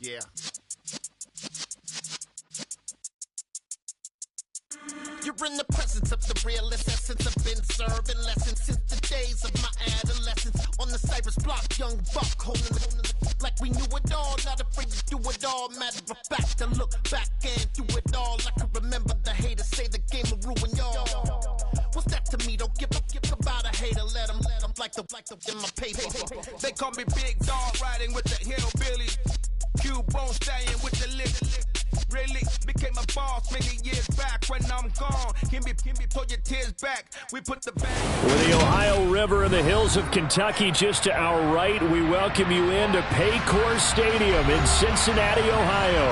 yeah. You're in the presence of the realest essence. I've been serving lessons since the days of my adolescence. On the Cypress block, young buck holding the like we knew it all. Not afraid to do it all. Matter of fact, to look back and do it all. I can remember the haters say the game will ruin y'all. What's that to me? Don't give about a hater. Let them like the in my paper. They call me Big Dog, riding with the hillbilly. Cubone staying with the lip. Really became a boss many years back. When I'm gone, can be pull your tears back. We put the back. With the Ohio River and the hills of Kentucky just to our right, we welcome you into Paycor Stadium in Cincinnati, Ohio.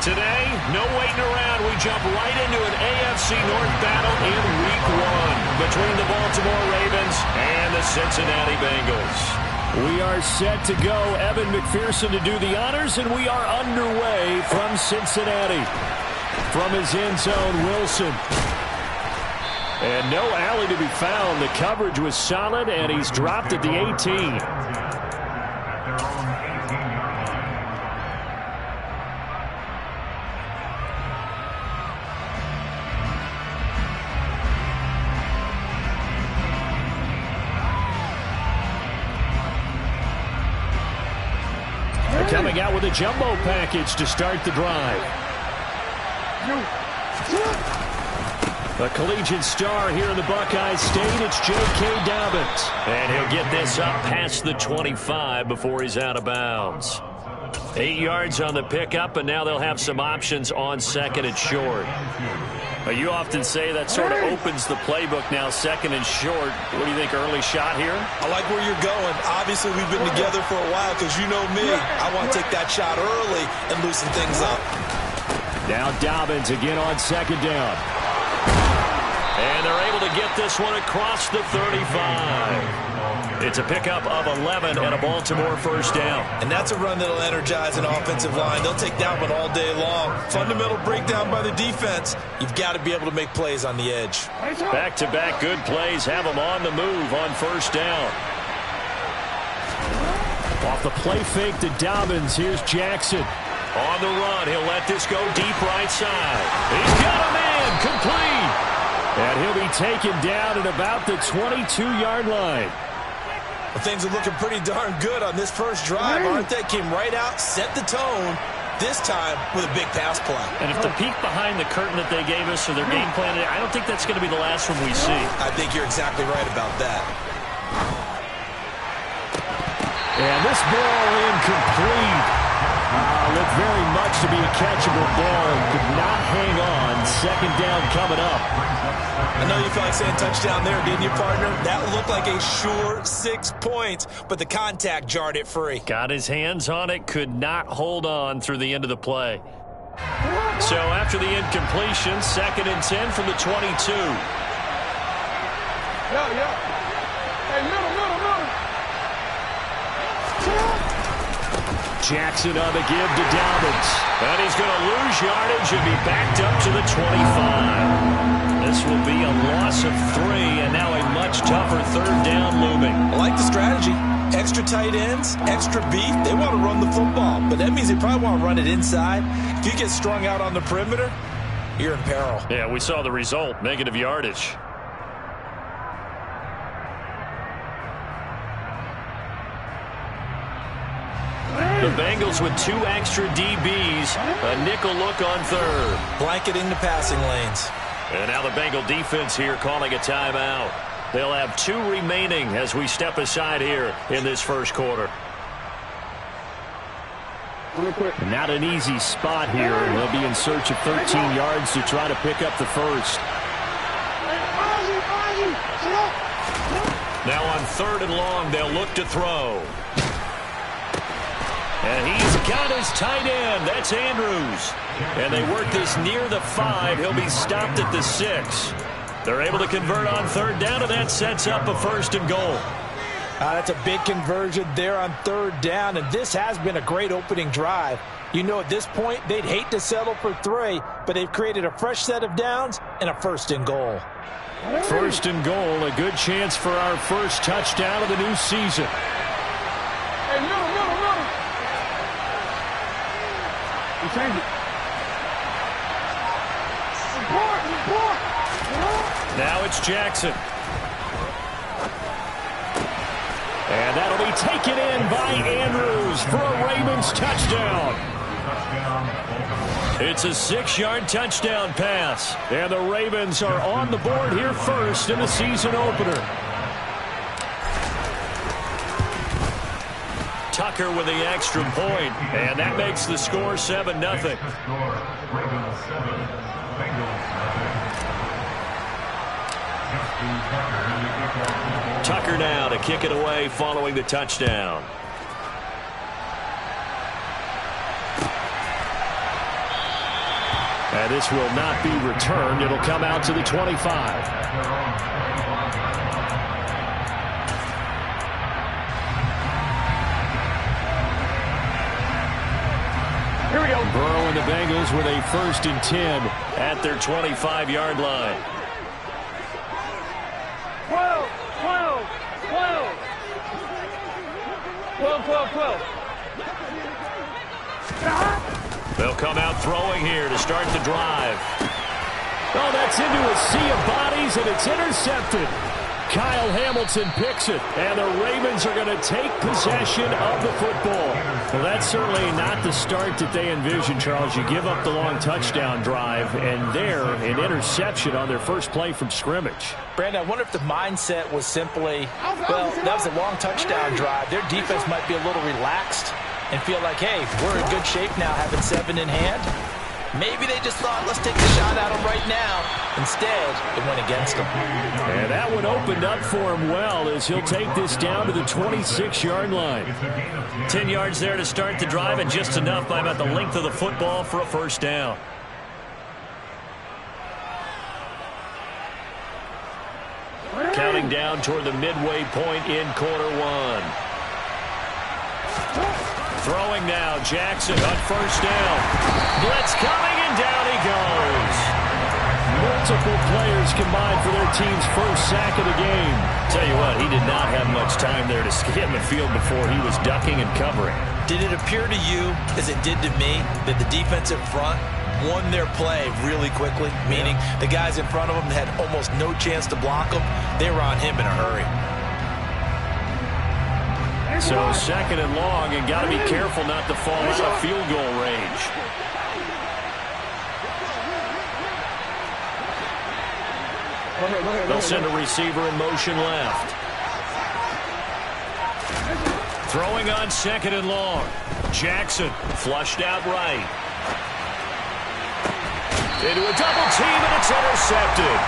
Today, no waiting around. We jump right into an AFC North battle in Week 1 between the Baltimore Ravens and the Cincinnati Bengals. We are set to go. Evan McPherson to do the honors, and we are underway from Cincinnati. From his end zone, Wilson. And no alley to be found. The coverage was solid, and he's dropped at the 18. Coming out with a jumbo package to start the drive. A collegiate star here in the Buckeye State, it's J.K. Dobbins. And he'll get this up past the 25 before he's out of bounds. 8 yards on the pickup, and now they'll have some options on second and short. You often say that sort of opens the playbook now, second and short. What do you think, early shot here? I like where you're going. Obviously, we've been together for a while because you know me. I want to take that shot early and loosen things up. Now Dobbins again on second down. And they're able to get this one across the 35. It's a pickup of 11 and a Baltimore first down. And that's a run that'll energize an offensive line. They'll take that one all day long. Fundamental breakdown by the defense. You've got to be able to make plays on the edge. Back-to-back good plays have them on the move on first down. Off the play fake to Dobbins. Here's Jackson. On the run, he'll let this go deep right side. He's got a man complete. And he'll be taken down at about the 22-yard line. Well, things are looking pretty darn good on this first drive, aren't they? Came right out, set the tone, this time with a big pass play. And if the peek behind the curtain that they gave us or their game plan, I don't think that's going to be the last one we see. I think you're exactly right about that. And this ball incomplete. Looked very much to be a catchable ball. Could not hang on. Second down coming up. I know you felt like saying touchdown there, didn't you, partner? That looked like a sure 6 points, but the contact jarred it free. Got his hands on it, could not hold on through the end of the play. So after the incompletion, second and 10 from the 22. Hey, middle. Jackson on the give to Dobbins. And he's going to lose yardage and be backed up to the 25. This will be a loss of 3, and now a much tougher third down looming. I like the strategy. Extra tight ends, extra beef. They want to run the football, but that means they probably want to run it inside. If you get strung out on the perimeter, you're in peril. Yeah, we saw the result, negative yardage. The Bengals with 2 extra DBs, a nickel look on third. Blanketing the passing lanes. And now the Bengal defense here calling a timeout. They'll have 2 remaining as we step aside here in this first quarter. Not an easy spot here. They'll be in search of 13 yards to try to pick up the first. Now on third and long, they'll look to throw. And he's got his tight end. That's Andrews. And they work this near the 5. He'll be stopped at the 6. They're able to convert on third down, and that sets up a first and goal. That's a big conversion there on third down, and this has been a great opening drive. You know, at this point, they'd hate to settle for 3, but they've created a fresh set of downs and a first and goal. First and goal, a good chance for our first touchdown of the new season. Hey, middle. Now it's Jackson. And that'll be taken in by Andrews for a Ravens touchdown. It's a 6-yard touchdown pass. And the Ravens are on the board here first in the season opener. Tucker with the extra point, and that makes the score 7-0. Tucker now to kick it away following the touchdown. And this will not be returned. It'll come out to the 25. Here we go. Burrow and the Bengals with a 1st and 10 at their 25-yard line. 12, 12, 12. 12, 12, 12. They'll come out throwing here to start the drive. Oh, that's into a sea of bodies, and it's intercepted. Kyle Hamilton picks it, and the Ravens are going to take possession of the football. Well, that's certainly not the start that they envisioned, Charles. You give up the long touchdown drive, and there, an interception on their first play from scrimmage. Brandon, I wonder if the mindset was simply, well, that was a long touchdown drive. Their defense might be a little relaxed and feel like, hey, we're in good shape now, having 7 in hand. Maybe they just thought, let's take the shot at him right now. Instead, it went against him. And that one opened up for him well as he'll take this down to the 26-yard line. 10 yards there to start the drive, and just enough by about the length of the football for a first down. Counting down toward the midway point in quarter one. Throwing now, Jackson on first down. Blitz coming, and down he goes. Multiple players combined for their team's first sack of the game. Tell you what, he did not have much time there to get in the field before he was ducking and covering. Did it appear to you, as it did to me, that the defensive front won their play really quickly? Meaning the guys in front of them had almost no chance to block him. They were on him in a hurry. So 2nd and long, and got to be careful not to fall out of field goal range. They'll send a receiver in motion left. Throwing on 2nd and long. Jackson flushed out right. Into a double team, and it's intercepted.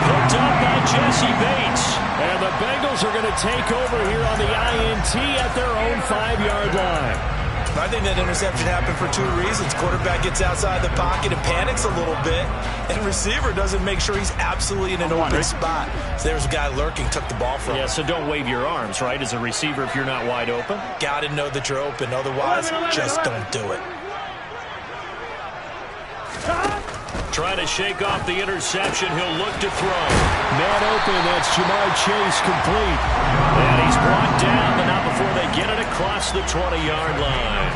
Picked up by Jesse Bates. And the Bengals are going to take over here on the INT at their own 5-yard line. I think that interception happened for 2 reasons. Quarterback gets outside the pocket and panics a little bit, and receiver doesn't make sure he's absolutely in an open spot. So there's a guy lurking, took the ball from him. Yeah, so don't wave your arms, right, as a receiver if you're not wide open. Got to know that you're open. Otherwise, just don't do it. Trying to shake off the interception. He'll look to throw. Man open. That's Jamar Chase complete. And he's brought down, but not before they get it across the 20-yard line.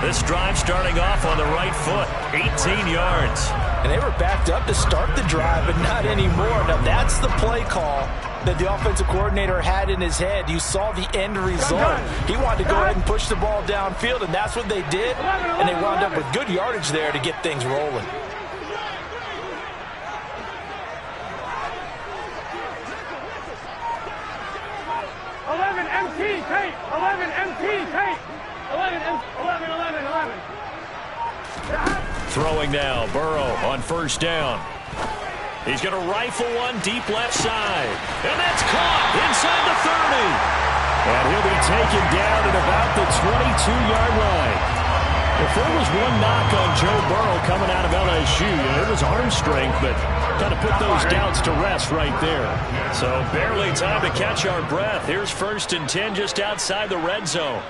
This drive starting off on the right foot. 18 yards. And they were backed up to start the drive, but not anymore. Now, that's the play call that the offensive coordinator had in his head. You saw the end result. He wanted to go ahead and push the ball downfield, and that's what they did. And they wound up with good yardage there to get things rolling. Throwing now, Burrow on first down. He's going to rifle one deep left side. And that's caught inside the 30. And he'll be taken down at about the 22-yard line. If there was one knock on Joe Burrow coming out of LSU, it was arm strength, but got to put those doubts to rest right there. So barely time to catch our breath. Here's 1st and 10 just outside the red zone.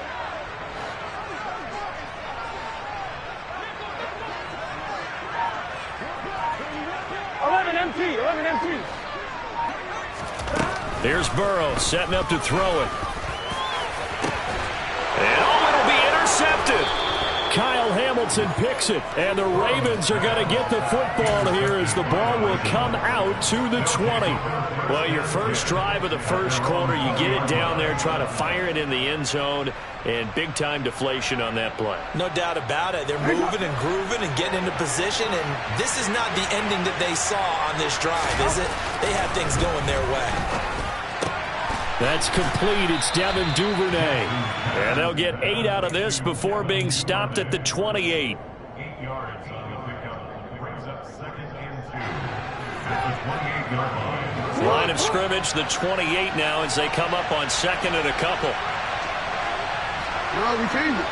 Here's Burrow setting up to throw it. And it'll be intercepted. Kyle Hamilton fields and picks it. And the Ravens are going to get the football here as the ball will come out to the 20. Well, your first drive of the first quarter, you get it down there, try to fire it in the end zone, and big-time deflation on that play. No doubt about it. They're moving and grooving and getting into position, and this is not the ending that they saw on this drive, is it? They had things going their way. That's complete. It's Devin Duvernay. And they'll get 8 out of this before being stopped at the 28. 8 yards on the pickup. Brings up 2nd and 2. At the 28-yard line. Line of scrimmage, the 28 now as they come up on 2nd and a couple. No, we changed it.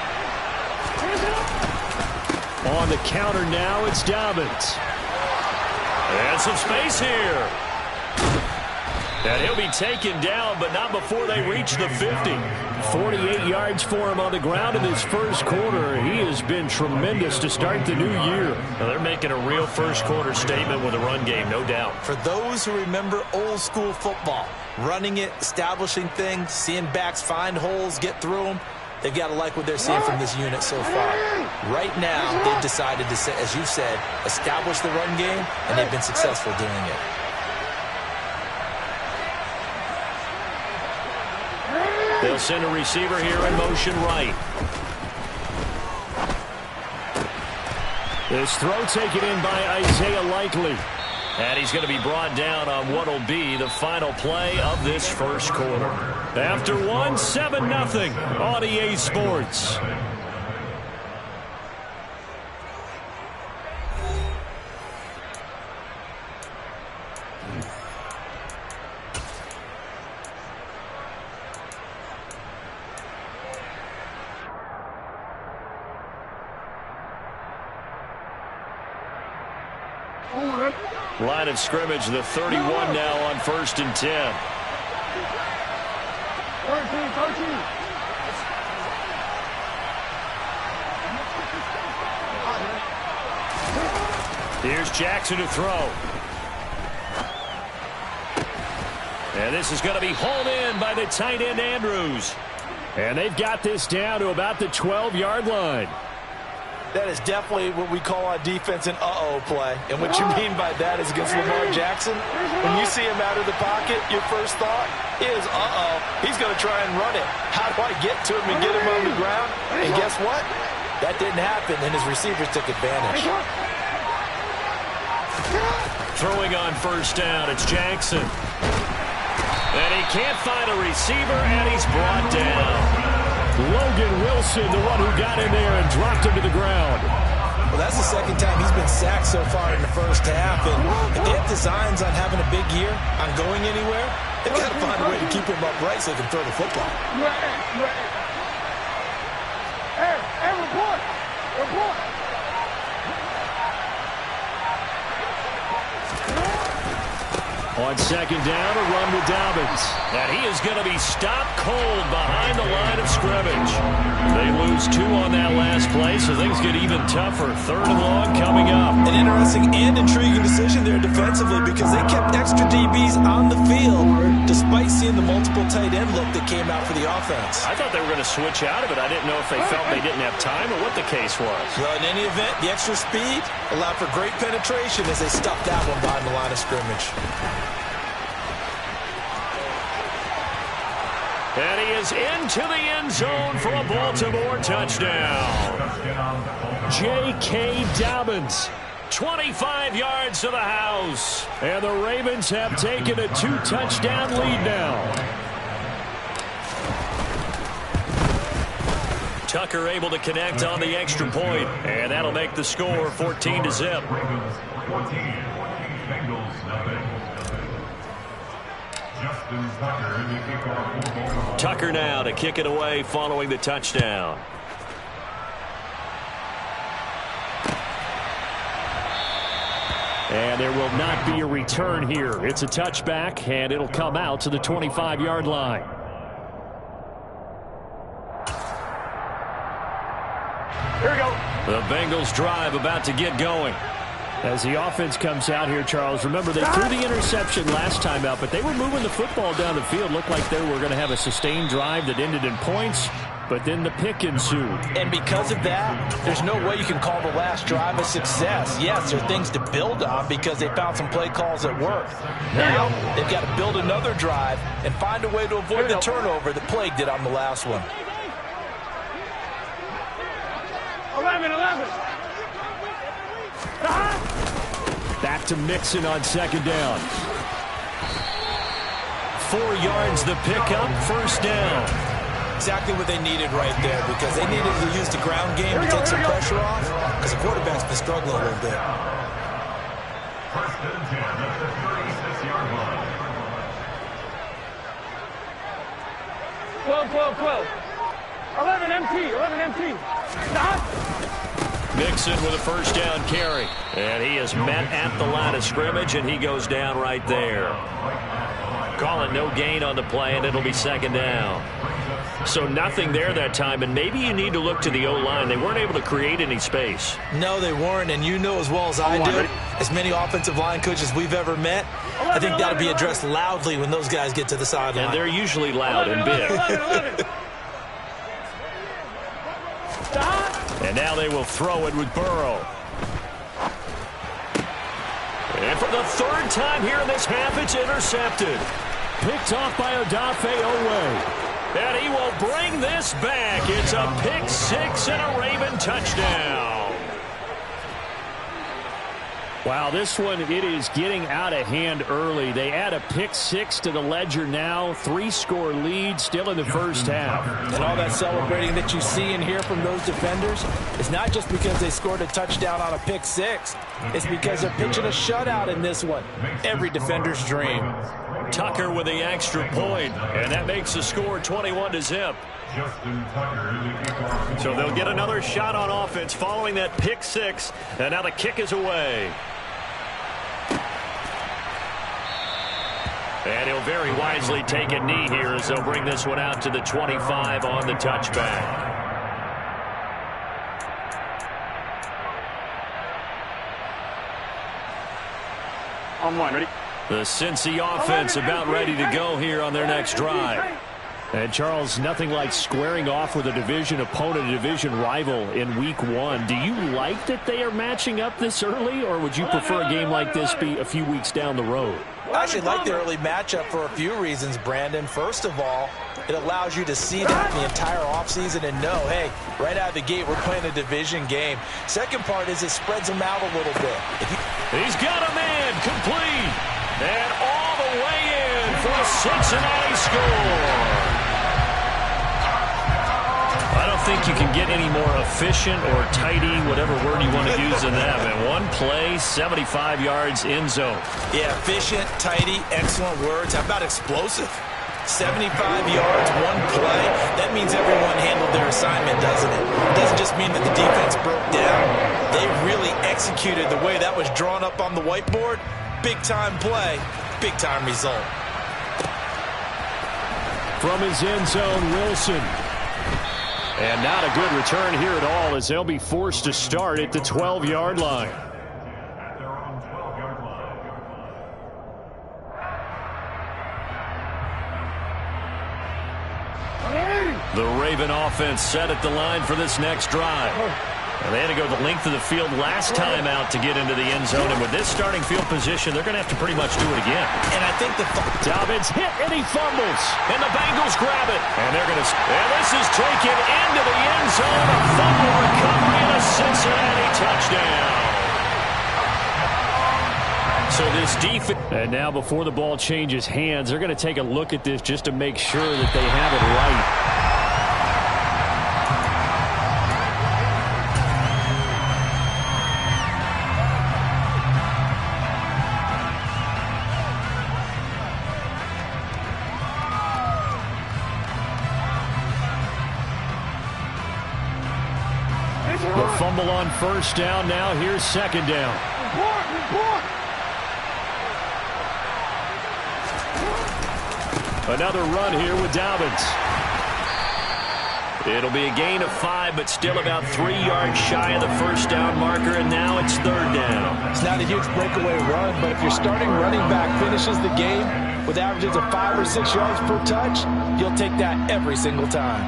On the counter now, it's Dobbins. And some space here. And he'll be taken down, but not before they reach the 50. 48 yards for him on the ground in this first quarter. He has been tremendous to start the new year. Now they're making a real first quarter statement with a run game, no doubt. For those who remember old school football, running it, establishing things, seeing backs find holes, get through them, they've got to like what they're seeing from this unit so far. Right now, they've decided to, as you said, establish the run game, and they've been successful doing it. They'll send a receiver here in motion right. This throw taken in by Isaiah Likely. And he's going to be brought down on what will be the final play of this first quarter. After one, 7-0 on EA Sports. Line of scrimmage, the 31 now on 1st and 10. 13. Here's Jackson to throw. And this is going to be hauled in by the tight end Andrews. And they've got this down to about the 12-yard line. That is definitely what we call on defense an uh-oh play. And what you mean by that is against Lamar Jackson, when you see him out of the pocket, your first thought is, uh-oh, he's going to try and run it. How do I get to him and get him on the ground? And guess what? That didn't happen, and his receivers took advantage. Throwing on 1st down, it's Jackson. And he can't find a receiver, and he's brought down. Logan Wilson, the one who got in there and dropped him to the ground. Well, that's the second time he's been sacked so far in the first half. And if they have designs on having a big year, on going anywhere, they've got to find a way to keep him upright so they can throw the football. Hey, report! On 2nd down, a run with Dobbins. And he is going to be stopped cold behind the line of scrimmage. They lose 2 on that last play, so things get even tougher. 3rd and long coming up. An interesting and intriguing decision there defensively because they kept extra DBs on the field despite seeing the multiple tight end look that came out for the offense. I thought they were going to switch out of it. I didn't know if they felt they didn't have time or what the case was. Well, in any event, the extra speed allowed for great penetration as they stuffed that one behind the line of scrimmage. And he is into the end zone for a Baltimore touchdown. J.K. Dobbins, 25 yards to the house. And the Ravens have taken a 2-touchdown lead now. Tucker able to connect on the extra point, and that'll make the score 14-0. Tucker now to kick it away following the touchdown. And there will not be a return here. It's a touchback, and it'll come out to the 25-yard line. Here we go. The Bengals drive about to get going. As the offense comes out here, Charles, remember they threw the interception last time out, but they were moving the football down the field. Looked like they were going to have a sustained drive that ended in points. but then the pick ensued. And because of that, there's no way you can call the last drive a success. Yes, there are things to build on because they found some play calls that work. Now, they've got to build another drive and find a way to avoid the turnover that plagued it on the last one. 11. Back to Mixon on second down. 4 yards the pickup, first down. Exactly what they needed right there because they needed to use the ground game to take some pressure off because the quarterback's been struggling a little bit. First and 10 at the 36-yard line. 12. 11 empty. Mixon with a first down carry. And he is met at the line of scrimmage, and he goes down right there. Calling no gain on the play, and it'll be second down. So nothing there that time, and maybe you need to look to the O-line. They weren't able to create any space. No, they weren't, and you know as well as I do, as many offensive line coaches we've ever met, I think that'll be addressed loudly when those guys get to the sideline. And they're usually loud and big. 11. And now they will throw it with Burrow. And for the third time here in this half, it's intercepted. Picked off by Odafe Owe. And he will bring this back. It's a pick six and a Raven touchdown. Wow, this one, it is getting out of hand early. They add a pick six to the ledger now. 3-score lead still in the first half. And all that celebrating that you see and hear from those defenders is not just because they scored a touchdown on a pick six. It's because they're pitching a shutout in this one. Every defender's dream. Tucker with the extra point, and that makes the score 21-0. So they'll get another shot on offense following that pick six, and now the kick is away. And he'll very wisely take a knee here as they'll bring this one out to the 25 on the touchback. On one, ready? The Cincy offense about ready to go here on their next drive. And, Charles, nothing like squaring off with a division opponent, a division rival in week one. Do you like that they are matching up this early, or would you prefer a game like this be a few weeks down the road? I actually like the early matchup for a few reasons, Brandon. First of all, it allows you to see that the entire offseason and know, hey, right out of the gate, we're playing a division game. Second part is it spreads them out a little bit. He's got a man complete. And all the way in for a Cincinnati score. I don't think you can get any more efficient or tidy, whatever word you want to use in that. And one play, 75 yards in zone. Yeah, efficient, tidy, excellent words. How about explosive? 75 yards, one play. That means everyone handled their assignment, doesn't it? It doesn't just mean that the defense broke down. They really executed the way that was drawn up on the whiteboard. Big-time play, big-time result. From his end zone, Wilson. And not a good return here at all as they'll be forced to start at the 12-yard line. At their own 12-yard line. The Raven offense set at the line for this next drive. And they had to go the length of the field last time out to get into the end zone. And with this starting field position, they're going to have to pretty much do it again. And I think Dobbins hit and he fumbles. And the Bengals grab it. And they're going to... And this is taken into the end zone. A fumble recovery and a Cincinnati touchdown. So this defense... And now before the ball changes hands, they're going to take a look at this just to make sure that they have it right. The fumble on first down. Now here's second down. Another run here with Dobbins. It'll be a gain of 5, but still about 3 yards shy of the first down marker, and now it's third down. It's not a huge breakaway run, but if your starting running back finishes the game with averages of 5 or 6 yards per touch, you'll take that every single time.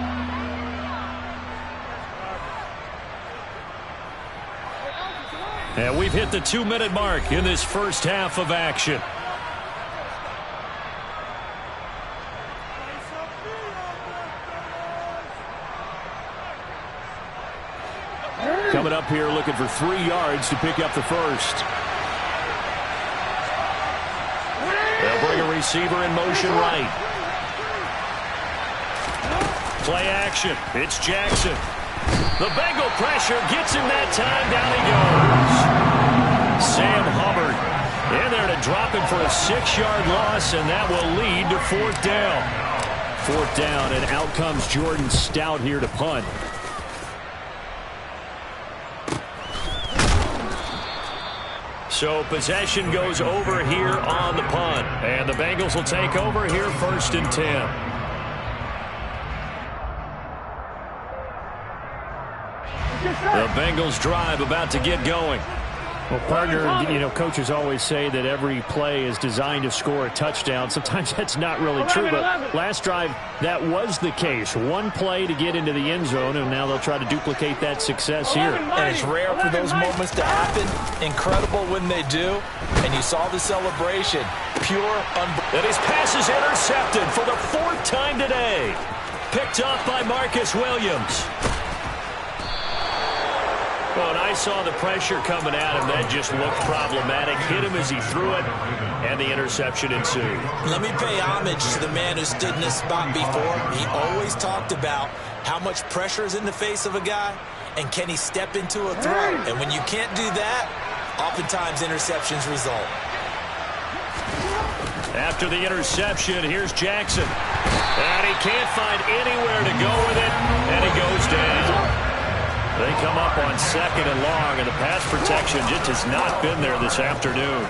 And we've hit the 2-minute mark in this first half of action. Coming up here looking for 3 yards to pick up the first. They'll bring a receiver in motion right. Play action. It's Jackson. The Bengal pressure gets him that time. Down he goes. Sam Hubbard in there to drop him for a 6-yard loss, and that will lead to 4th down. 4th down, and out comes Jordan Stout here to punt. So possession goes over here on the punt. And the Bengals will take over here 1st and 10. The Bengals drive about to get going. Well, partner, coaches always say that every play is designed to score a touchdown. Sometimes that's not really true, but last drive, that was the case. One play to get into the end zone, and now they'll try to duplicate that success here. And it's rare for those moments to happen. Incredible when they do. And you saw the celebration. Pure, and his pass is intercepted for the 4th time today. Picked off by Marcus Williams. Well, and I saw the pressure coming at him. That just looked problematic. Hit him as he threw it, and the interception ensued. Let me pay homage to the man who stood in this spot before. He always talked about how much pressure is in the face of a guy, and can he step into a throw. And when you can't do that, oftentimes interceptions result. After the interception, here's Jackson. And he can't find anywhere to go with it, and he goes down. They come up on 2nd and long, and the pass protection just has not been there this afternoon.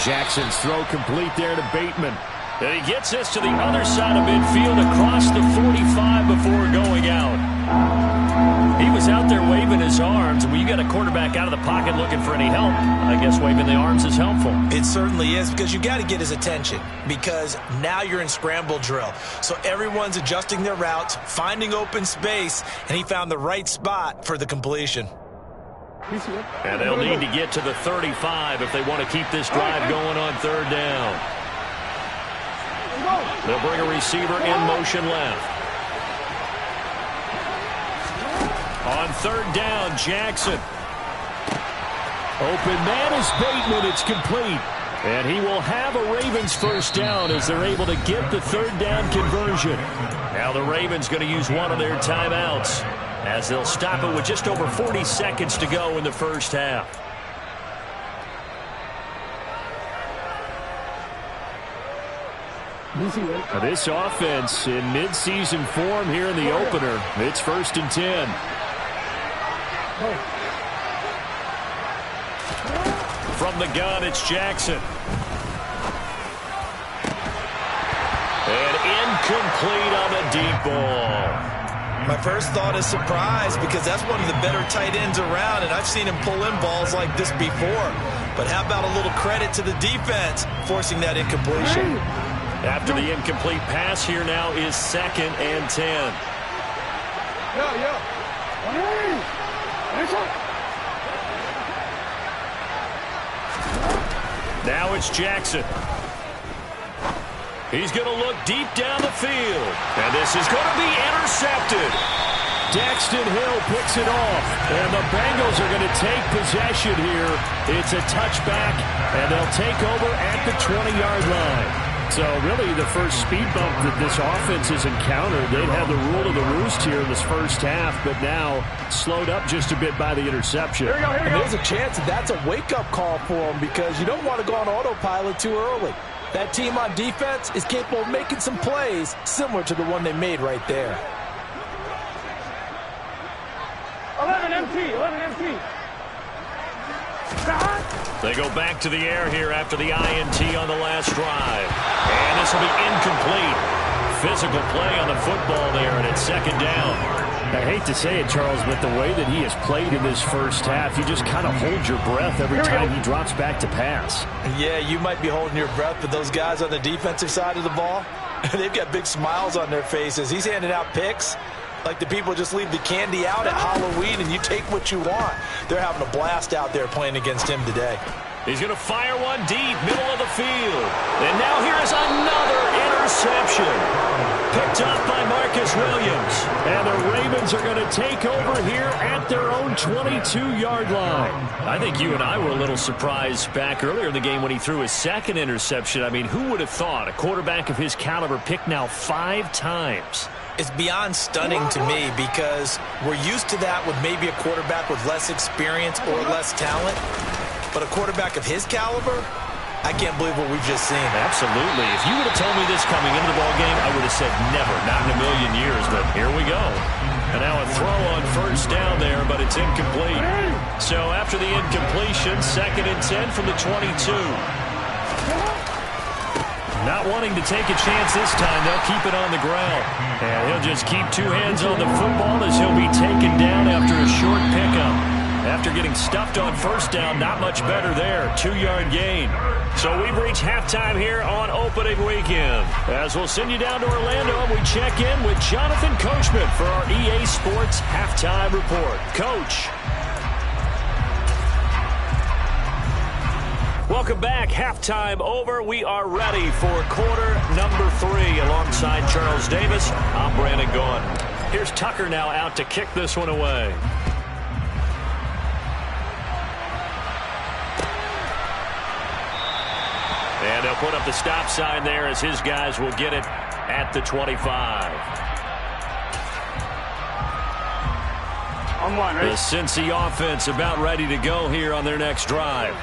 Jackson's throw complete there to Bateman. And he gets this to the other side of midfield across the 45 before going out. He was out there waving his arms, and when you got a quarterback out of the pocket looking for any help, I guess waving the arms is helpful. It certainly is, because you got to get his attention, because now you're in scramble drill. So everyone's adjusting their routes, finding open space, and he found the right spot for the completion. And they'll need to get to the 35 if they want to keep this drive going on 3rd down. They'll bring a receiver in motion left. On 3rd down, Jackson. Open man is Bateman. It's complete. And he will have a Ravens 1st down as they're able to get the 3rd down conversion. Now the Ravens going to use one of their timeouts as they'll stop it with just over 40 seconds to go in the first half. This offense in midseason form here in the opener. It's 1st and 10. From the gun, it's Jackson. And incomplete on the deep ball. My first thought is surprise, because that's one of the better tight ends around, and I've seen him pull in balls like this before. But how about a little credit to the defense forcing that incompletion? After the incomplete pass, here now is 2nd and 10. Now it's Jackson. He's going to look deep down the field. And this is going to be intercepted. Daxton Hill picks it off. And the Bengals are going to take possession here. It's a touchback, and they'll take over at the 20-yard line. So really the first speed bump that this offense has encountered. They'd have the rule of the roost here in this first half, but now slowed up just a bit by the interception. Here we go. And there's a chance that that's a wake-up call for them, because you don't want to go on autopilot too early. That team on defense is capable of making some plays similar to the one they made right there. 11 MT. They go back to the air here after the INT on the last drive. And this will be incomplete. Physical play on the football there, and it's 2nd down. I hate to say it, Charles, but the way that he has played in this first half, you just kind of hold your breath every time he drops back to pass. Yeah, you might be holding your breath, but those guys on the defensive side of the ball, they've got big smiles on their faces. He's handing out picks, Like the people just leave the candy out at Halloween and you take what you want. They're having a blast out there playing against him today. He's going to fire one deep, middle of the field. And now here's another interception. Picked up by Marcus Williams. And the Ravens are going to take over here at their own 22-yard line. I think you and I were a little surprised back earlier in the game when he threw his second interception. I mean, who would have thought a quarterback of his caliber picked now 5 times? It's beyond stunning to me because we're used to that with maybe a quarterback with less experience or less talent. But a quarterback of his caliber, I can't believe what we've just seen. Absolutely. If you would have told me this coming into the ballgame, I would have said never, not in a million years. But here we go. And now a throw on first down there, but it's incomplete. So after the incompletion, 2nd and 10 from the 22. Not wanting to take a chance this time, they'll keep it on the ground. And he'll just keep 2 hands on the football as he'll be taken down after a short pickup. After getting stuffed on first down, not much better there. 2-yard gain. So we've reached halftime here on opening weekend. As we'll send you down to Orlando, and we check in with Jonathan Coachman for our EA Sports Halftime Report. Coach. Welcome back. Halftime over. We are ready for quarter number 3 alongside Charles Davis. I'm Brandon Gaudin. Here's Tucker now out to kick this one away. And they'll put up the stop sign there as his guys will get it at the 25. The Cincy offense about ready to go here on their next drive.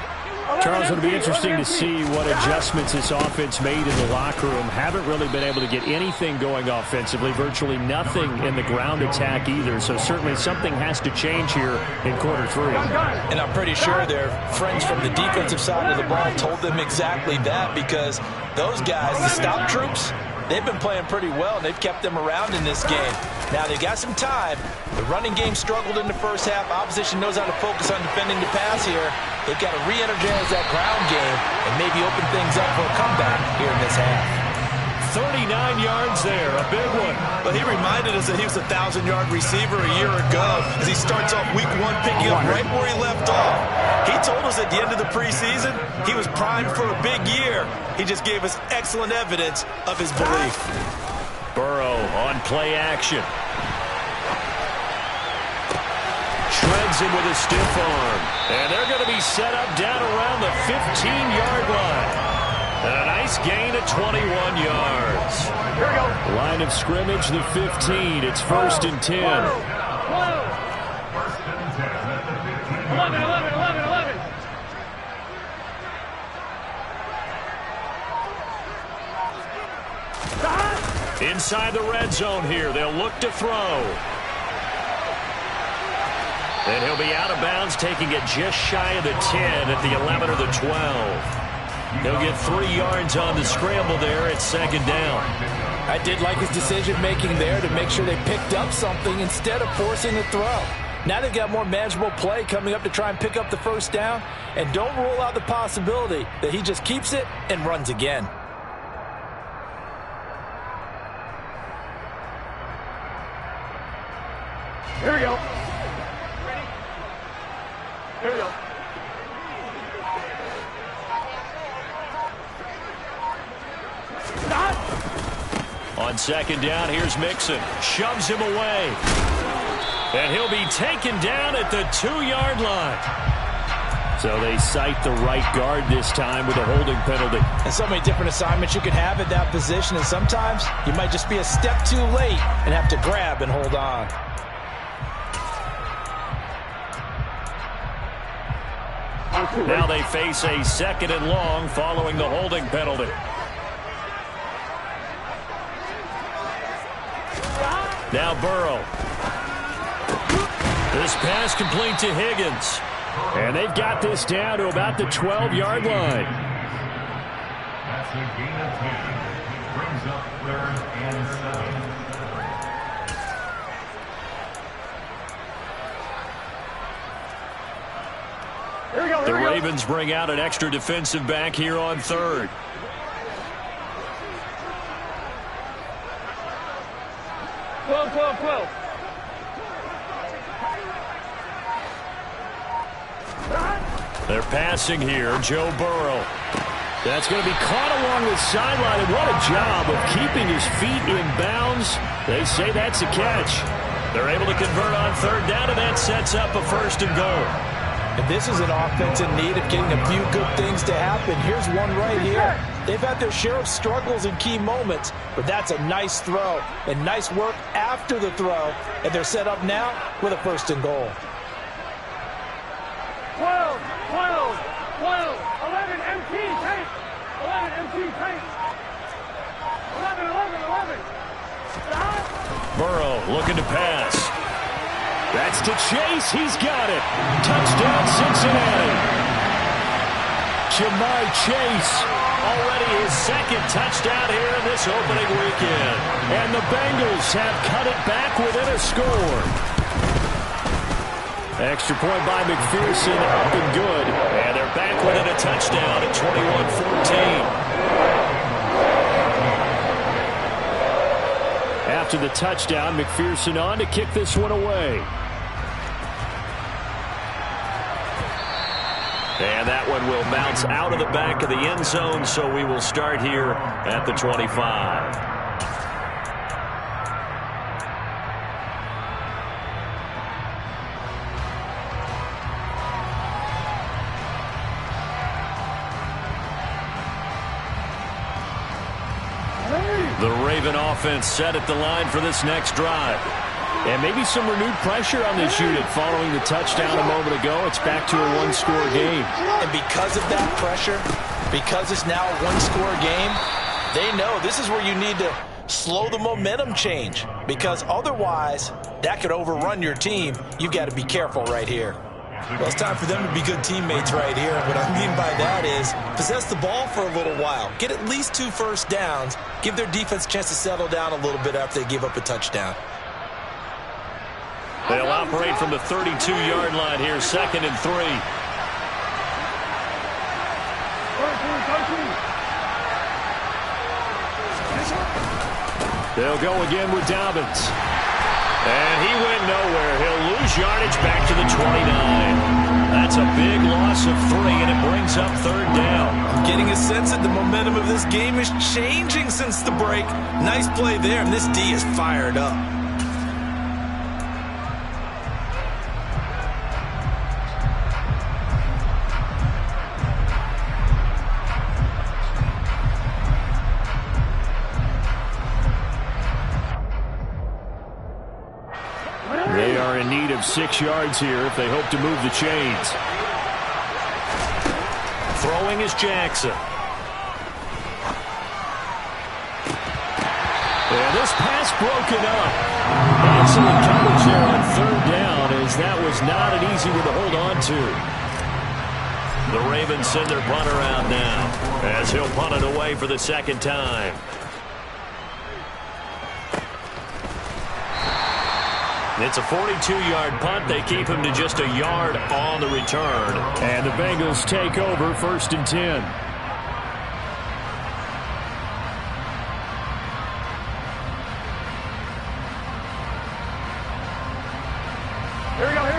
Charles, it'll be interesting to see what adjustments this offense made in the locker room. Haven't really been able to get anything going offensively, virtually nothing in the ground attack either. So certainly something has to change here in quarter 3. And I'm pretty sure their friends from the defensive side of the ball told them exactly that, because those guys, the stop troops, they've been playing pretty well, and they've kept them around in this game. Now, they've got some time. The running game struggled in the first half. Opposition knows how to focus on defending the pass here. They've got to re-energize that ground game and maybe open things up for a comeback here in this half. 39 yards there, a big one. But he reminded us that he was a 1,000-yard receiver a year ago as he starts off week 1 picking up right where he left off. He told us at the end of the preseason he was primed for a big year. He just gave us excellent evidence of his belief. Burrow on play action. Shreds him with a stiff arm. And they're going to be set up down around the 15-yard line. And a nice gain of 21 yards. Here we go. Line of scrimmage, the 15. It's 1st and 10. 1st and 10 at the 15. Inside the red zone here. They'll look to throw. And he'll be out of bounds, taking it just shy of the 10 at the 11 or the 12. He'll get 3 yards on the scramble there. It's 2nd down. I did like his decision-making there to make sure they picked up something instead of forcing a throw. Now they've got more manageable play coming up to try and pick up the first down. And don't rule out the possibility that he just keeps it and runs again. Here we go. Here we go. On 2nd down, here's Mixon. Shoves him away. And he'll be taken down at the 2-yard line. So they cite the right guard this time with a holding penalty. And so many different assignments you can have at that position, and sometimes you might just be a step too late and have to grab and hold on. Now they face a 2nd and long following the holding penalty. Now Burrow. This pass complete to Higgins. And they've got this down to about the 12-yard line. That's a gain of 10. Brings up 3rd and 7. Here we go. The Ravens bring out an extra defensive back here on 3rd. 12. passing here. Joe Burrow. That's going to be caught along the sideline, and what a job of keeping his feet in bounds. They say that's a catch. They're able to convert on third down, and that sets up a 1st and goal. And this is an offense in need of getting a few good things to happen. Here's one right here. They've had their share of struggles in key moments, but that's a nice throw and nice work after the throw. And they're set up now with a 1st and goal. 12, 11 MT tank. 11 MT tank. 11. Burrow looking to pass. That's to Chase. He's got it. Touchdown, Cincinnati. Jamar Chase, already his 2nd touchdown here in this opening weekend. And the Bengals have cut it back within a score. Extra point by McPherson, up and good. And they're back within a touchdown at 21-14. After the touchdown, McPherson on to kick this one away. And that one will bounce out of the back of the end zone, so we will start here at the 25. The Raven offense set at the line for this next drive. And maybe some renewed pressure on this unit following the touchdown a moment ago. It's back to a 1-score game. And because of that pressure, because it's now a 1-score game, they know this is where you need to slow the momentum change. Because otherwise, that could overrun your team. You've got to be careful right here. Well, it's time for them to be good teammates right here. What I mean by that is possess the ball for a little while. Get at least 2 first downs. Give their defense a chance to settle down a little bit after they give up a touchdown. They'll operate from the 32-yard line here, 2nd and 3. They'll go again with Dobbins. And he went nowhere. He'll lose yardage back to the 29. That's a big loss of 3, and it brings up 3rd down. I'm getting a sense that the momentum of this game is changing since the break. Nice play there, and this D is fired up. They are in need of 6 yards here if they hope to move the chains. Throwing is Jackson. And this pass broken up. Excellent coverage there on 3rd down, as that was not an easy one to hold on to. The Ravens send their punter out now, as he'll punt it away for the 2nd time. It's a 42-yard punt. They keep him to just a yard on the return. And the Bengals take over 1st and 10.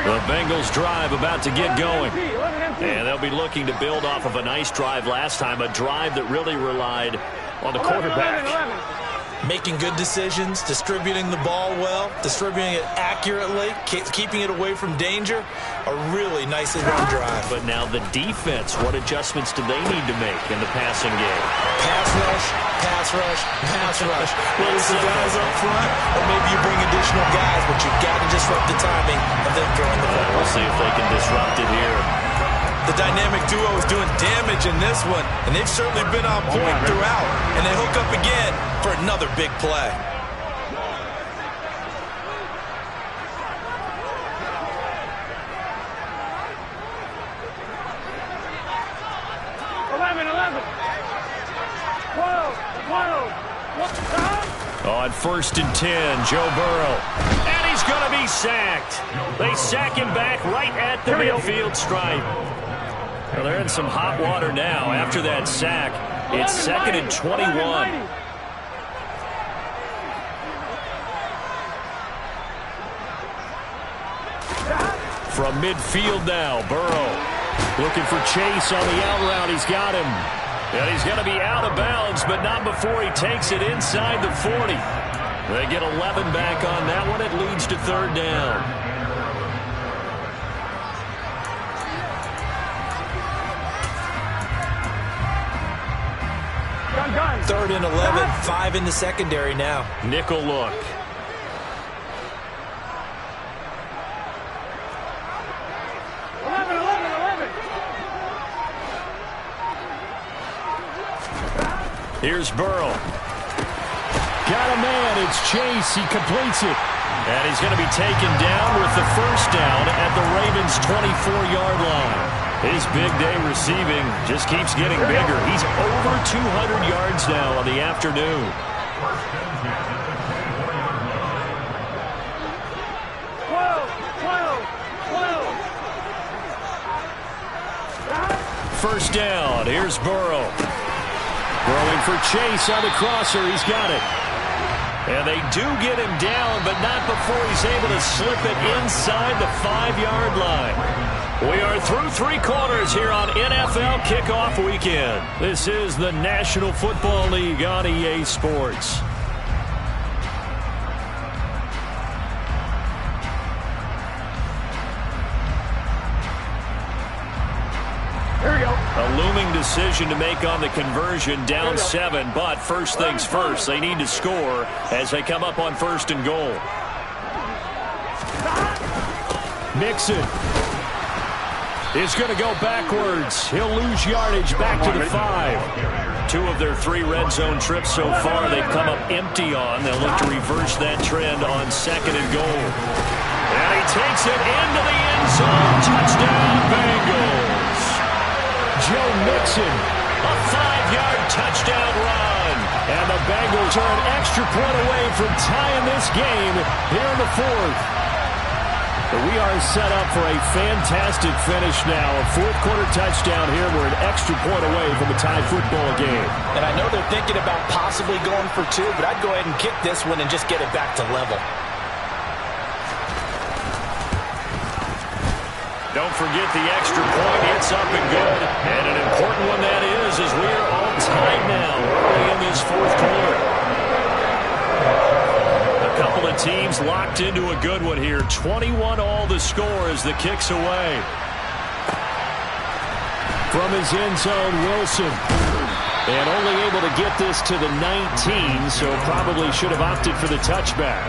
The Bengals drive about to get going. And they'll be looking to build off of a nice drive last time, a drive that really relied on the quarterback. Making good decisions, distributing the ball well, distributing it accurately, keeping it away from danger. A really nicely run drive. But now the defense, what adjustments do they need to make in the passing game? Pass rush, pass rush, pass rush. Whether it's the guys up front or maybe you bring additional guys, but you've got to disrupt the timing of them throwing the ball. We'll see if they can disrupt it here. The dynamic duo is doing damage in this one, and they've certainly been on point throughout. And they hook up again for another big play. On 1st and 10, Joe Burrow. And he's going to be sacked. They sack him back right at the midfield stripe. Well, they're in some hot water now after that sack. It's 2nd and 21. From midfield now, Burrow. Looking for Chase on the out route. He's got him. And he's going to be out of bounds, but not before he takes it inside the 40. They get 11 back on that one. It leads to third down. Third and 11, 5 in the secondary now. Nickel look. Here's Burrow. Got a man. It's Chase. He completes it. And he's going to be taken down with the first down at the Ravens' 24-yard line. His big day receiving just keeps getting bigger. He's over 200 yards now on the afternoon. First down. Here's Burrow. Throwing for Chase on the crosser. He's got it. And they do get him down, but not before he's able to slip it inside the 5-yard line. We are through 3 quarters here on NFL Kickoff Weekend. This is the National Football League on EA Sports. A looming decision to make on the conversion, down 7, but first things first, they need to score as they come up on first and goal. Mixon is going to go backwards. He'll lose yardage back to the 5. 2 of their 3 red zone trips so far they've come up empty on. They'll look to reverse that trend on second and goal. And he takes it into the end zone. Touchdown, Bengals. Joe Mixon, a 5-yard touchdown run. And the Bengals are an extra point away from tying this game here in the 4th. But we are set up for a fantastic finish now. A 4th-quarter touchdown here. We're an extra point away from a tie football game. And I know they're thinking about possibly going for 2, but I'd go ahead and kick this one and just get it back to level. Don't forget the extra point. It's up and good. And an important one that is, as we are all tied now early in this 4th quarter. A couple of teams locked into a good one here. 21 all the score as the kick's away. From his end zone, Wilson. And only able to get this to the 19, so probably should have opted for the touchback.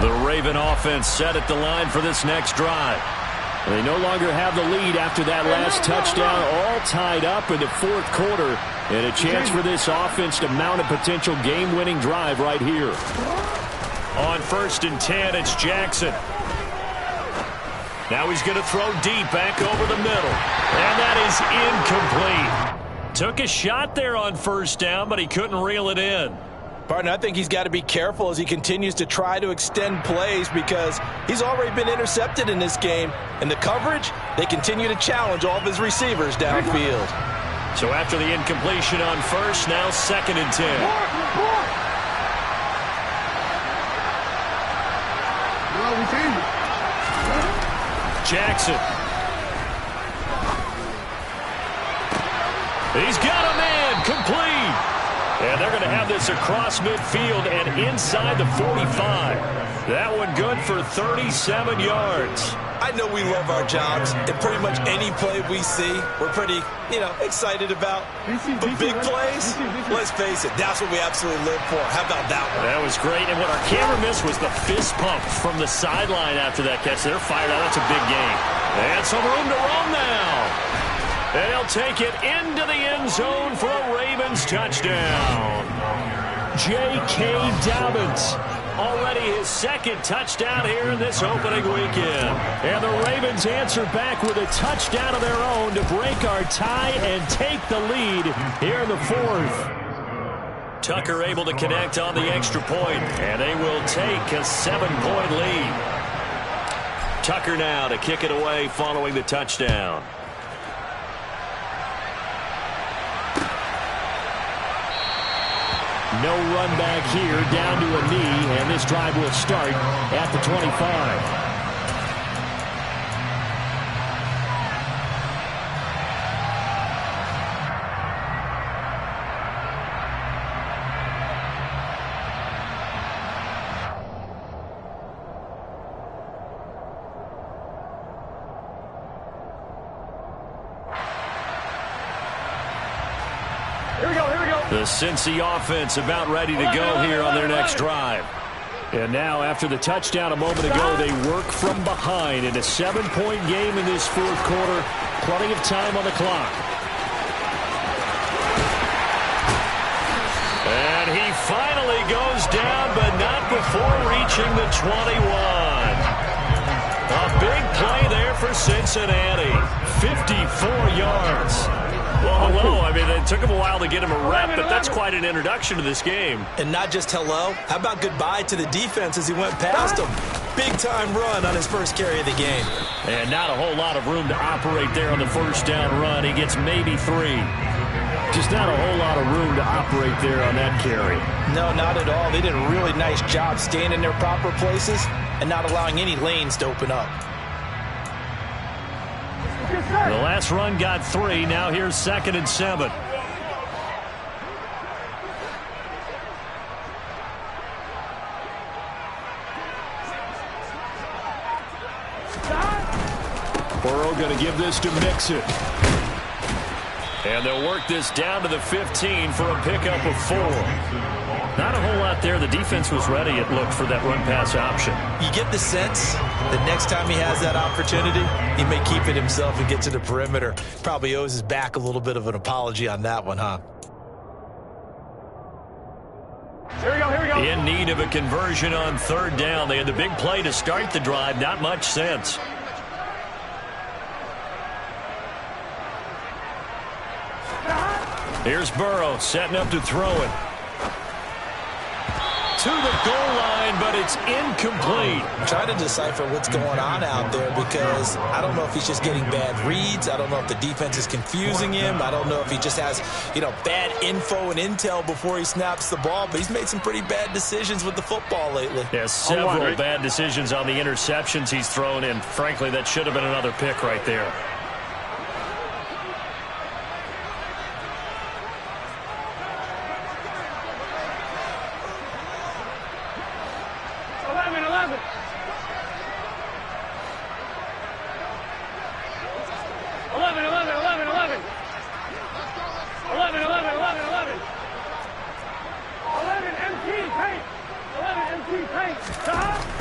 The Raven offense set at the line for this next drive. They no longer have the lead after that last touchdown, all tied up in the 4th quarter. And a chance for this offense to mount a potential game-winning drive right here. On 1st and 10, it's Jackson. Now he's going to throw deep back over the middle. And that is incomplete. Took a shot there on 1st down, but he couldn't reel it in. Partner, I think he's got to be careful as he continues to try to extend plays because he's already been intercepted in this game. And the coverage, they continue to challenge all of his receivers downfield. So after the incompletion on 1st, now 2nd and 10. Jackson. He's got a man, complete. And they're going to have this across midfield and inside the 45. That one good for 37 yards. I know we love our jobs, and pretty much any play we see, we're pretty, excited about. But big plays, let's face it, that's what we absolutely live for. How about that one? That was great. And what our camera missed was the fist pump from the sideline after that catch. They're fired out. That's a big game. And some room to roam now. And he'll take it into the end zone for a Ravens touchdown. J.K. Dobbins, already his 2nd touchdown here in this opening weekend. And the Ravens answer back with a touchdown of their own to break our tie and take the lead here in the 4th. Tucker able to connect on the extra point, and they will take a 7-point lead. Tucker now to kick it away following the touchdown. No run back here, down to a knee, and this drive will start at the 25. The Cincy offense about ready to go here on their next drive. And now, after the touchdown a moment ago, they work from behind in a 7-point game in this fourth quarter. Plenty of time on the clock. And he finally goes down, but not before reaching the 21. A big play there for Cincinnati. 54 yards. Well, hello. I mean, it took him a while to get him a rep, but that's quite an introduction to this game. And not just hello. How about goodbye to the defense as he went past him? Big-time run on his first carry of the game. And not a whole lot of room to operate there on the first down run. He gets maybe 3. Just not a whole lot of room to operate there on that carry. No, not at all. They did a really nice job staying in their proper places and not allowing any lanes to open up. The last run got 3. Now here's 2nd and 7. Burrow going to give this to Mixon. And they'll work this down to the 15 for a pickup of 4. Not a whole lot there. The defense was ready, it looked, for that run-pass option. You get the sense that next time he has that opportunity, he may keep it himself and get to the perimeter. Probably owes his back a little bit of an apology on that one, huh? Here we go. In need of a conversion on 3rd down. They had the big play to start the drive. Not much sense. Here's Burrow setting up to throw it. To the goal line, but it's incomplete. I'm trying to decipher what's going on out there because I don't know if he's just getting bad reads. I don't know if the defense is confusing him. I don't know if he just has, bad info and intel before he snaps the ball. But he's made some pretty bad decisions with the football lately. Yeah, several bad decisions on the interceptions he's thrown in. Frankly, that should have been another pick right there.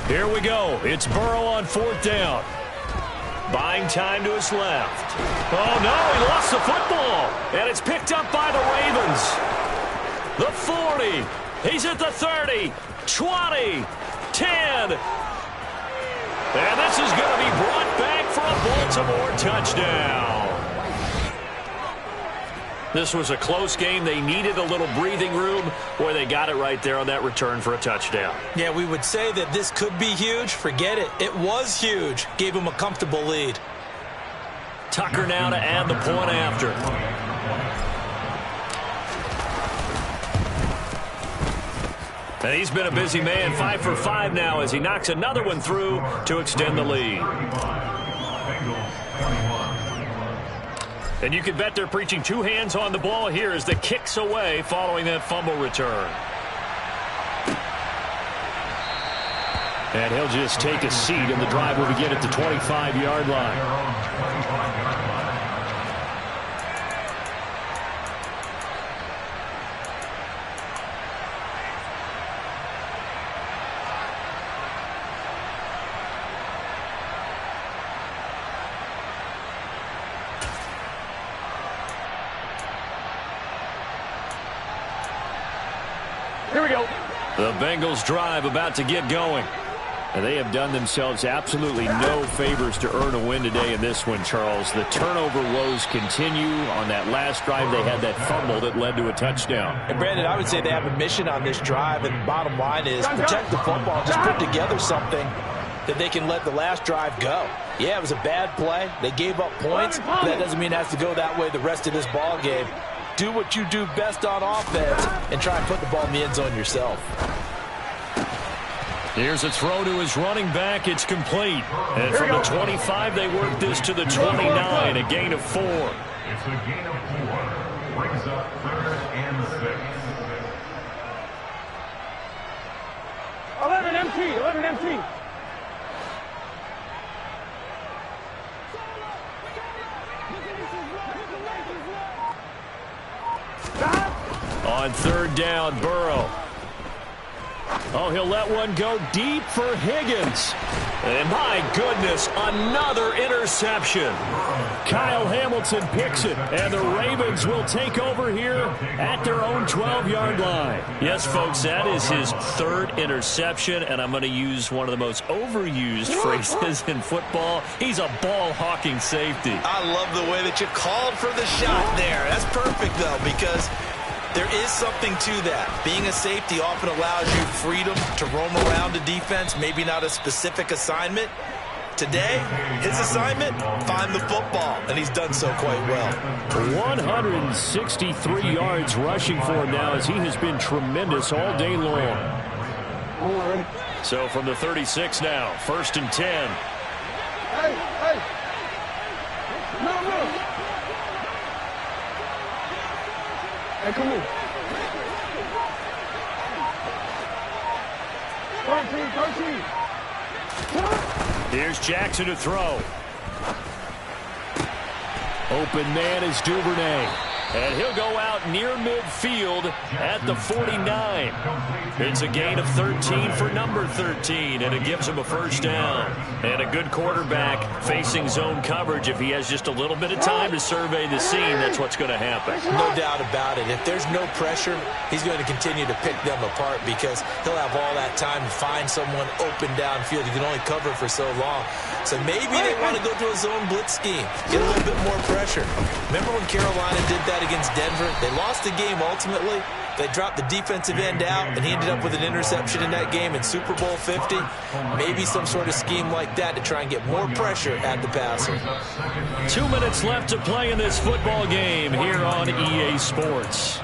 Here we go. It's Burrow on 4th down. Buying time to his left. Oh, no, he lost the football. And it's picked up by the Ravens. The 40. He's at the 30. 20. 10. And this is going to be brought back for a Baltimore touchdown. This was a close game. They needed a little breathing room. Boy, they got it right there on that return for a touchdown. Yeah, we would say that this could be huge. Forget it. It was huge. Gave him a comfortable lead. Tucker now to add the point after. And he's been a busy man, 5 for 5 now as he knocks another one through to extend the lead. And you can bet they're preaching 2 hands on the ball here as the kicks away following that fumble return. And he'll just take a seat, and the drive will begin at the 25-yard line. Here we go. The Bengals drive about to get going. And they have done themselves absolutely no favors to earn a win today in this one, Charles. The turnover woes continue. On that last drive, they had that fumble that led to a touchdown. And, Brandon, I would say they have a mission on this drive, and the bottom line is protect the football. Just put together something that they can let the last drive go. Yeah, it was a bad play. They gave up points, but that doesn't mean it has to go that way the rest of this ball game. do what you do best on offense and try and put the ball in the end zone yourself. Here's a throw to his running back. It's complete. And from the 25, they work this to the 29, a gain of 4. It's a gain of 4. Brings up 3rd and 6. 11 empty, 11 empty. On 3rd down, Burrow. Oh, he'll let one go deep for Higgins. And my goodness, another interception. Kyle Hamilton picks it, and the Ravens will take over here at their own 12-yard line. Yes, folks, that is his 3rd interception, and I'm going to use one of the most overused phrases in football. He's a ball-hawking safety. I love the way that you called for the shot there. That's perfect, though, because there is something to that. Being a safety often allows you freedom to roam around a defense, maybe not a specific assignment. Today, his assignment, find the football, and he's done so quite well. 163 yards rushing for him now as he has been tremendous all day long. So from the 36 now, 1st and 10. Hey, hey. No. Hey, come on. 13. Here's Jackson to throw. Open man is Duvernay. And he'll go out near midfield at the 49. It's a gain of 13 for number 13, and it gives him a 1st down. And a good quarterback facing zone coverage. If he has just a little bit of time to survey the scene, that's what's going to happen. No doubt about it. If there's no pressure, he's going to continue to pick them apart because he'll have all that time to find someone open downfield. He can only cover for so long. So maybe they want to go to a zone blitz scheme, get a little bit more pressure. Remember when Carolina did that against Denver? They lost the game ultimately. They dropped the defensive end out, and he ended up with an interception in that game in Super Bowl 50. Maybe some sort of scheme like that to try and get more pressure at the passer. 2 minutes left to play in this football game here on EA Sports.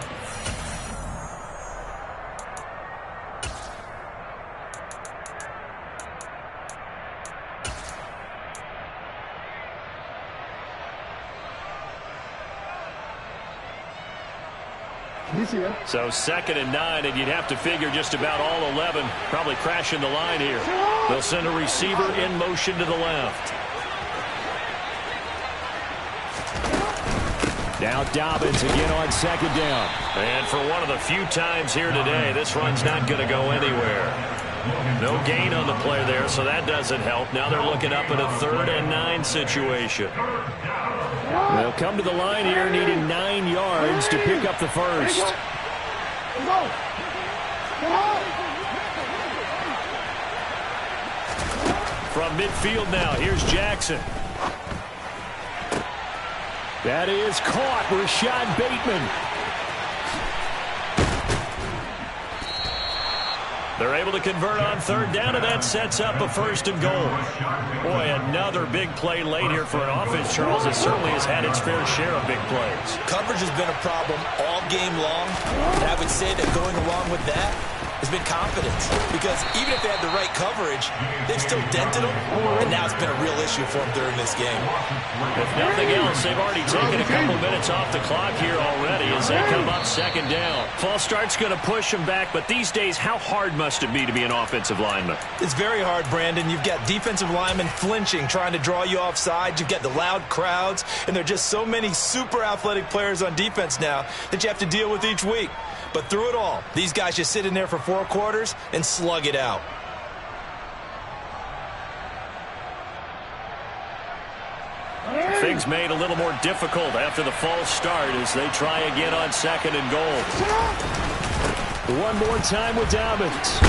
So 2nd and 9, and you'd have to figure just about all 11 probably crashing the line here. They'll send a receiver in motion to the left. Now Dobbins again on 2nd down. And for one of the few times here today, this run's not going to go anywhere. No gain on the play there, so that doesn't help. Now they're looking up at a 3rd and 9 situation. They'll come to the line here needing 9 yards to pick up the 1st. From midfield now, here's Jackson. That is caught. Rashad Bateman. They're able to convert on 3rd down, and that sets up a 1st and goal. Boy, another big play late here for an offense, Charles, that certainly has had its fair share of big plays. Coverage has been a problem all game long, and I would say that going along with that has been confidence. Because even if they had the right coverage, they've still dented them, and now it's been a real issue for them during this game. If nothing else, they've already taken a couple minutes off the clock here already as they come up 2nd down. False start's going to push them back, but these days, how hard must it be to be an offensive lineman? It's very hard, Brandon. You've got defensive linemen flinching, trying to draw you offside. You've got the loud crowds, and there are just so many super athletic players on defense now that you have to deal with each week. But through it all, these guys just sit in there for 4 quarters and slug it out. Things made a little more difficult after the false start as they try again on 2nd and goal. One more time with Dobbins.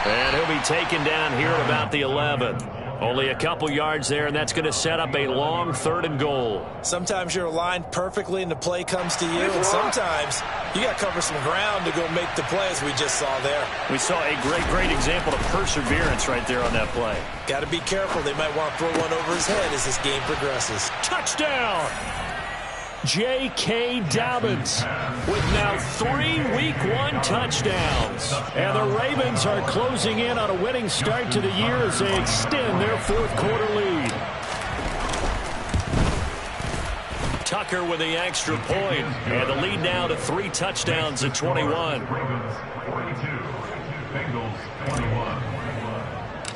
And he'll be taken down here at about the 11. Only a couple yards there, and that's going to set up a long 3rd and goal. Sometimes you're aligned perfectly and the play comes to you, and sometimes you got to cover some ground to go make the play, as we just saw there. We saw a great example of perseverance right there on that play. Got to be careful. They might want to throw one over his head as this game progresses. Touchdown! J.K. Dobbins with now 3 Week 1 touchdowns. And the Ravens are closing in on a winning start to the year as they extend their fourth-quarter lead. Tucker with the extra point, and the lead now to 3 touchdowns at 21. Ravens 42, Bengals 21.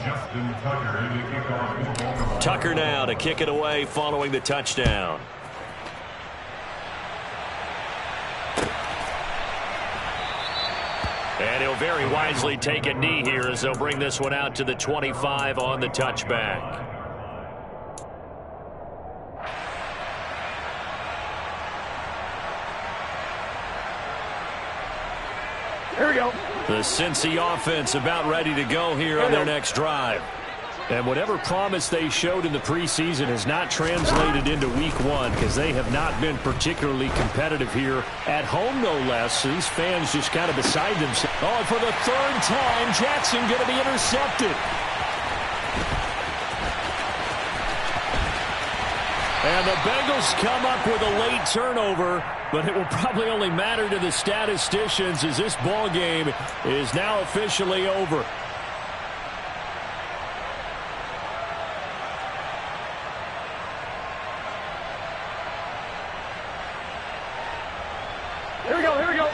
Justin Tucker in the kickoff. Tucker now to kick it away following the touchdown. And he'll very wisely take a knee here as they'll bring this one out to the 25 on the touchback. Here we go. The Cincy offense about ready to go here on their next drive. And whatever promise they showed in the preseason has not translated into Week 1 because they have not been particularly competitive here at home, no less. So these fans just kind of beside themselves. Oh, and for the 3rd time, Jackson going to be intercepted. And the Bengals come up with a late turnover, but it will probably only matter to the statisticians as this ball game is now officially over. Here we go, here we go.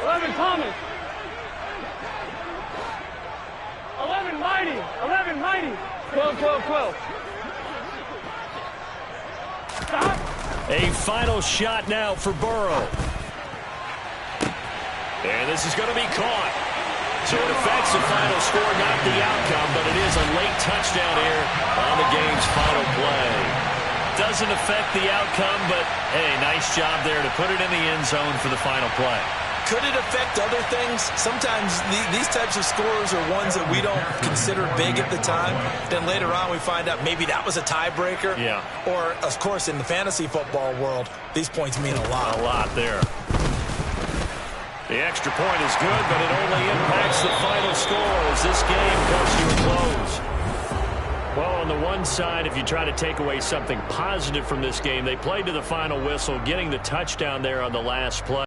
11 Thomas. 11 Mighty. 11 Mighty. 12, 12, 12. Stop. A final shot now for Burrow. And this is going to be caught. So it affects the final score, not the outcome, but it is a late touchdown here on the game's final play. Doesn't affect the outcome, but, hey, nice job there to put it in the end zone for the final play. Could it affect other things? Sometimes these types of scores are ones that we don't consider big at the time. Then later on we find out maybe that was a tiebreaker. Yeah. Or, of course, in the fantasy football world, these points mean a lot. A lot there. The extra point is good, but it only impacts the final score as this game comes to a close. Well, on the one side, if you try to take away something positive from this game, they played to the final whistle, getting the touchdown there on the last play.